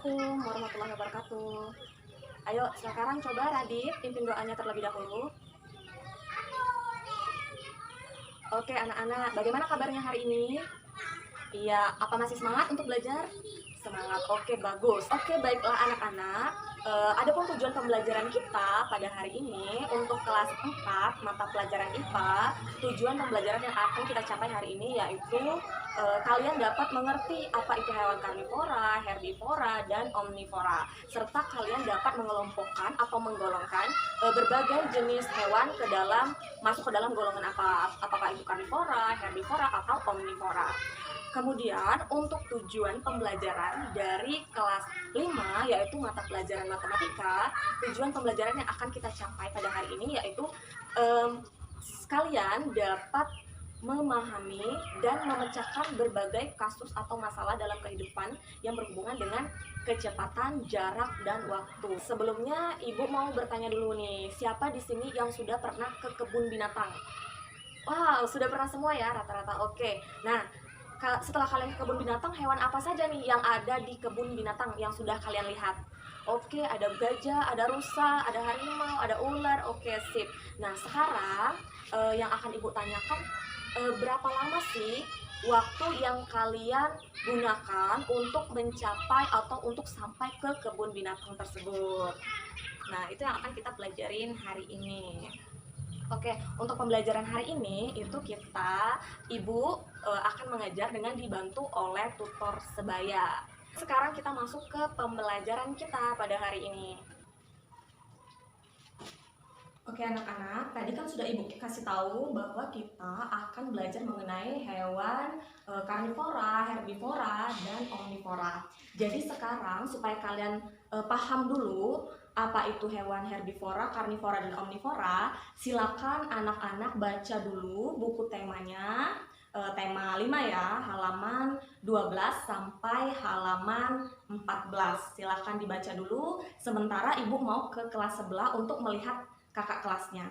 Assalamualaikum warahmatullahi wabarakatuh. Ayo, sekarang coba Radit pimpin doanya terlebih dahulu. Oke, anak-anak, bagaimana kabarnya hari ini? Iya, apa masih semangat untuk belajar? Semangat, oke, bagus. Oke, baiklah anak-anak. Adapun tujuan pembelajaran kita pada hari ini untuk kelas 4 mata pelajaran IPA, tujuan pembelajaran yang akan kita capai hari ini yaitu kalian dapat mengerti apa itu hewan karnivora, herbivora, dan omnivora, serta kalian dapat mengelompokkan atau menggolongkan berbagai jenis hewan masuk ke dalam golongan apakah itu karnivora, herbivora, atau omnivora. Kemudian untuk tujuan pembelajaran dari kelas 5 yaitu mata pelajaran matematika, tujuan pembelajaran yang akan kita capai pada hari ini yaitu kalian dapat memahami dan memecahkan berbagai kasus atau masalah dalam kehidupan yang berhubungan dengan kecepatan, jarak, dan waktu. Sebelumnya, Ibu mau bertanya dulu nih, siapa di sini yang sudah pernah ke kebun binatang? Wow, sudah pernah semua ya rata-rata. Oke. Nah, setelah kalian ke kebun binatang, hewan apa saja nih yang ada di kebun binatang yang sudah kalian lihat? Oke, ada gajah, ada rusa, ada harimau, ada ular. Oke, sip. Nah, sekarang yang akan Ibu tanyakan, berapa lama sih waktu yang kalian gunakan untuk mencapai atau untuk sampai ke kebun binatang tersebut? Nah, itu yang akan kita pelajarin hari ini. Oke, untuk pembelajaran hari ini itu Ibu akan mengajar dengan dibantu oleh tutor sebaya. Sekarang kita masuk ke pembelajaran kita pada hari ini. Oke anak-anak, tadi kan sudah Ibu kasih tahu bahwa kita akan belajar mengenai hewan karnivora, herbivora, dan omnivora. Jadi sekarang supaya kalian paham dulu apa itu hewan herbivora, karnivora, dan omnivora, silakan anak-anak baca dulu buku temanya, tema 5 ya, halaman 12 sampai halaman 14. Silakan dibaca dulu, sementara Ibu mau ke kelas sebelah untuk melihat kakak kelasnya.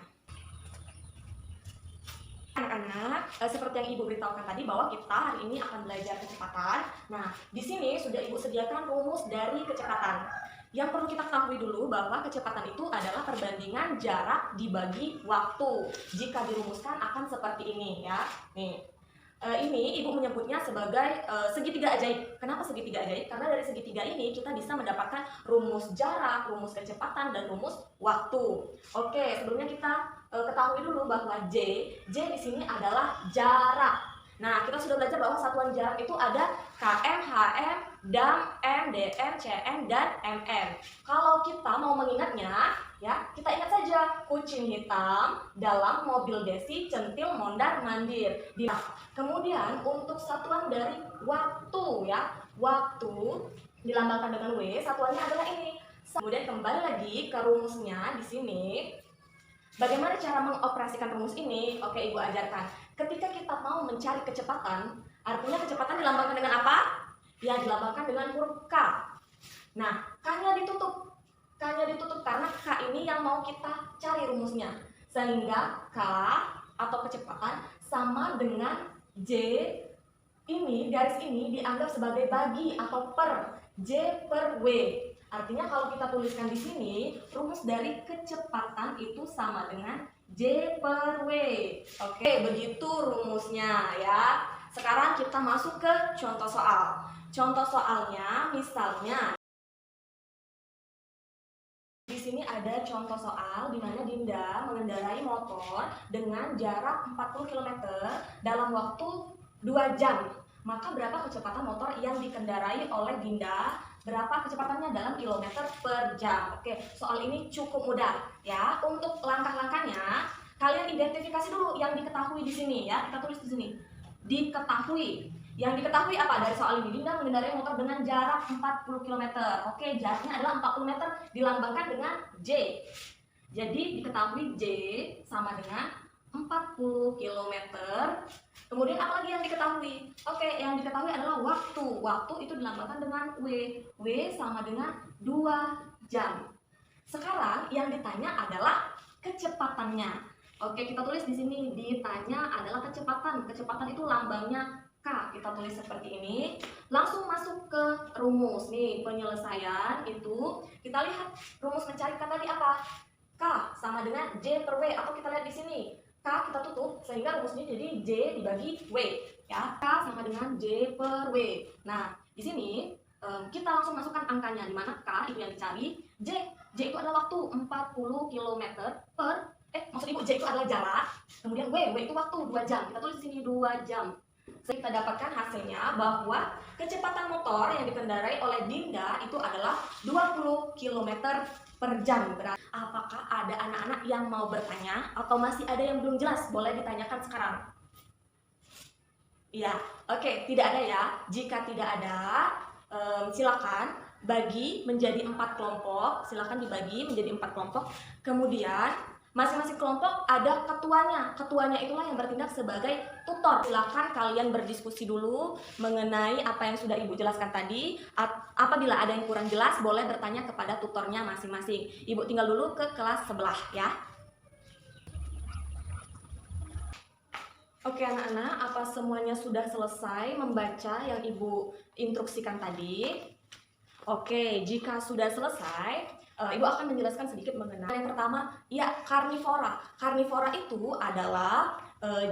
Anak-anak, seperti yang Ibu beritahukan tadi bahwa kita hari ini akan belajar kecepatan. Nah, di sini sudah Ibu sediakan rumus dari kecepatan. Yang perlu kita ketahui dulu bahwa kecepatan itu adalah perbandingan jarak dibagi waktu. Jika dirumuskan akan seperti ini ya. Nih, ini Ibu menyebutnya sebagai segitiga ajaib. Kenapa segitiga ajaib? Karena dari segitiga ini kita bisa mendapatkan rumus jarak, rumus kecepatan, dan rumus waktu. Oke, sebelumnya kita ketahui dulu bahwa J di sini adalah jarak. Nah, kita sudah belajar bahwa satuan jarak itu ada km, hm, dam, m, dm, cm, dan mm. Kalau kita mau mengingatnya, ya kita ingat saja kucing hitam dalam mobil Desi centil mondar mandir. Kemudian untuk satuan dari waktu ya, waktu dilambangkan dengan W, satuannya adalah ini. Kemudian kembali lagi ke rumusnya di sini. Bagaimana cara mengoperasikan rumus ini? Oke, Ibu ajarkan. Ketika kita mau mencari kecepatan, artinya kecepatan dilambangkan dengan apa? Ya, dilambangkan dengan huruf K. Nah, K-nya ditutup. K-nya ditutup karena K ini yang mau kita cari rumusnya. Sehingga K atau kecepatan sama dengan J ini, garis ini dianggap sebagai bagi atau per. J per W. Artinya kalau kita tuliskan di sini, rumus dari kecepatan itu sama dengan J per W. Oke, begitu rumusnya ya. Sekarang kita masuk ke contoh soal. Contoh soalnya misalnya di sini ada contoh soal di mana Dinda mengendarai motor dengan jarak 40 km dalam waktu 2 jam. Maka berapa kecepatan motor yang dikendarai oleh Dinda? Berapa kecepatannya dalam kilometer per jam? Oke, soal ini cukup mudah ya. Untuk langkah-langkahnya, kalian identifikasi dulu yang diketahui di sini ya. Kita tulis di sini. Diketahui. Yang diketahui apa dari soal ini? Dinda mengendarai motor dengan jarak 40 km. Oke, jaraknya adalah 40 meter dilambangkan dengan J. Jadi diketahui J sama dengan 40 km. Kemudian apa lagi yang diketahui? Oke, yang diketahui adalah waktu. Waktu itu dilambangkan dengan W. W sama dengan 2 jam. Sekarang yang ditanya adalah kecepatannya. Oke, kita tulis di sini. Ditanya adalah kecepatan. Kecepatan itu lambangnya K. Kita tulis seperti ini. Langsung masuk ke rumus. Nih, penyelesaian itu kita lihat rumus mencari K tadi apa? K sama dengan J per W, atau kita lihat di sini. K kita tutup sehingga rumusnya jadi J dibagi W, ya. K sama dengan J per W. Nah, di sini kita langsung masukkan angkanya, di mana K itu yang dicari, J itu adalah waktu 40 km per maksud Ibu J itu adalah jarak, kemudian W itu waktu 2 jam. Kita tulis di sini 2 jam. Kita dapatkan hasilnya bahwa kecepatan motor yang dikendarai oleh Dinda itu adalah 20 km per jam. Apakah ada anak-anak yang mau bertanya atau masih ada yang belum jelas? Boleh ditanyakan sekarang. Iya, oke, tidak ada ya. Jika tidak ada, silakan bagi menjadi 4 kelompok. Silakan dibagi menjadi 4 kelompok. Kemudian masing-masing kelompok ada ketuanya. Ketuanya itulah yang bertindak sebagai tutor. Silakan kalian berdiskusi dulu mengenai apa yang sudah Ibu jelaskan tadi. Apabila ada yang kurang jelas, boleh bertanya kepada tutornya masing-masing. Ibu tinggal dulu ke kelas sebelah ya. Oke anak-anak, apa semuanya sudah selesai membaca yang Ibu instruksikan tadi? Oke, jika sudah selesai, Ibu akan menjelaskan sedikit mengenai yang pertama, ya, karnivora. Karnivora itu adalah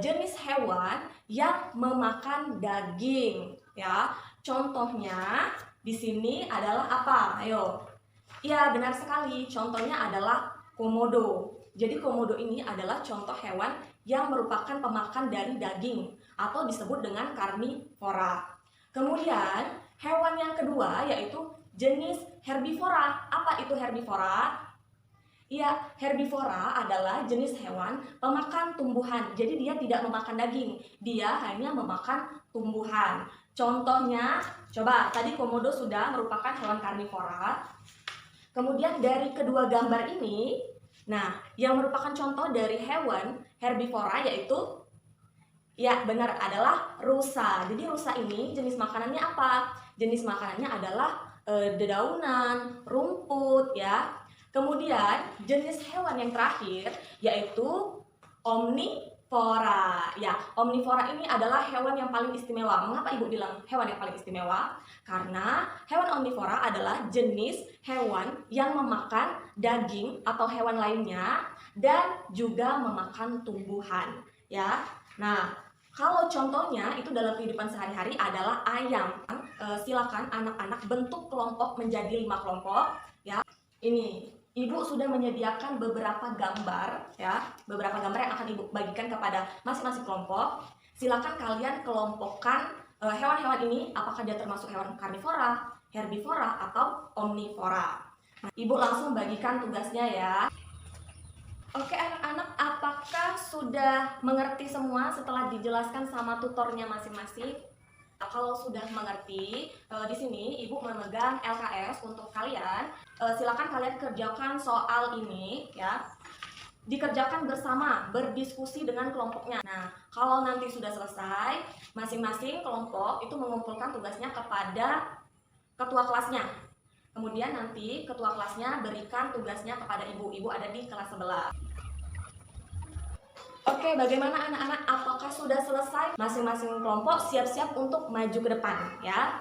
jenis hewan yang memakan daging, ya. Contohnya di sini adalah apa? Ayo. Ya, benar sekali. Contohnya adalah komodo. Jadi komodo ini adalah contoh hewan yang merupakan pemakan dari daging atau disebut dengan karnivora. Kemudian hewan yang kedua yaitu jenis herbivora. Apa itu herbivora? Ya, herbivora adalah jenis hewan pemakan tumbuhan. Jadi dia tidak memakan daging, dia hanya memakan tumbuhan. Contohnya, coba tadi komodo sudah merupakan hewan karnivora. Kemudian dari kedua gambar ini, nah, yang merupakan contoh dari hewan herbivora yaitu, ya benar, adalah rusa. Jadi rusa ini jenis makanannya apa? Jenis makanannya adalah dedaunan, rumput, ya. Kemudian jenis hewan yang terakhir yaitu omnivora. Ya, omnivora ini adalah hewan yang paling istimewa. Mengapa Ibu bilang hewan yang paling istimewa? Karena hewan omnivora adalah jenis hewan yang memakan daging atau hewan lainnya dan juga memakan tumbuhan, ya. Nah, kalau contohnya itu dalam kehidupan sehari-hari adalah ayam. Silakan anak-anak bentuk kelompok menjadi 5 kelompok, ya. Ini Ibu sudah menyediakan beberapa gambar, ya, beberapa gambar yang akan Ibu bagikan kepada masing-masing kelompok. Silakan kalian kelompokkan hewan-hewan ini, apakah dia termasuk hewan karnivora, herbivora, atau omnivora. Nah, Ibu langsung bagikan tugasnya ya. Oke anak-anak, apakah sudah mengerti semua setelah dijelaskan sama tutornya masing-masing? Kalau sudah mengerti, di sini Ibu memegang LKS untuk kalian. Silakan kalian kerjakan soal ini, ya. Dikerjakan bersama, berdiskusi dengan kelompoknya. Nah, kalau nanti sudah selesai, masing-masing kelompok itu mengumpulkan tugasnya kepada ketua kelasnya. Kemudian nanti ketua kelasnya berikan tugasnya kepada Ibu. Ibu ada di kelas sebelah. Oke, bagaimana anak-anak? Apakah sudah selesai? Masing-masing kelompok siap-siap untuk maju ke depan, ya.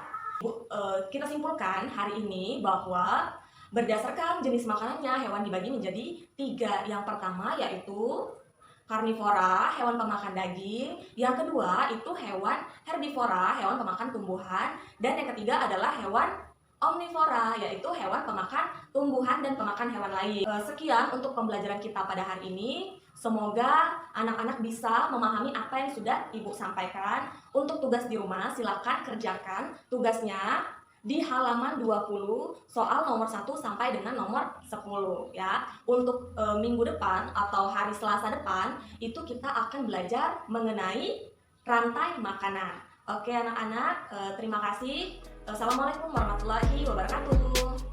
Kita simpulkan hari ini bahwa berdasarkan jenis makanannya, hewan dibagi menjadi 3. Yang pertama yaitu karnivora, hewan pemakan daging. Yang kedua itu hewan herbivora, hewan pemakan tumbuhan. Dan yang ketiga adalah hewan omnivora, yaitu hewan pemakan tumbuhan dan pemakan hewan lain. Sekian untuk pembelajaran kita pada hari ini. Semoga anak-anak bisa memahami apa yang sudah Ibu sampaikan. Untuk tugas di rumah, silakan kerjakan tugasnya di halaman 20, soal nomor 1 sampai dengan nomor 10, ya. Untuk minggu depan atau hari Selasa depan, itu kita akan belajar mengenai rantai makanan. Oke anak-anak, terima kasih. Assalamualaikum warahmatullahi wabarakatuh.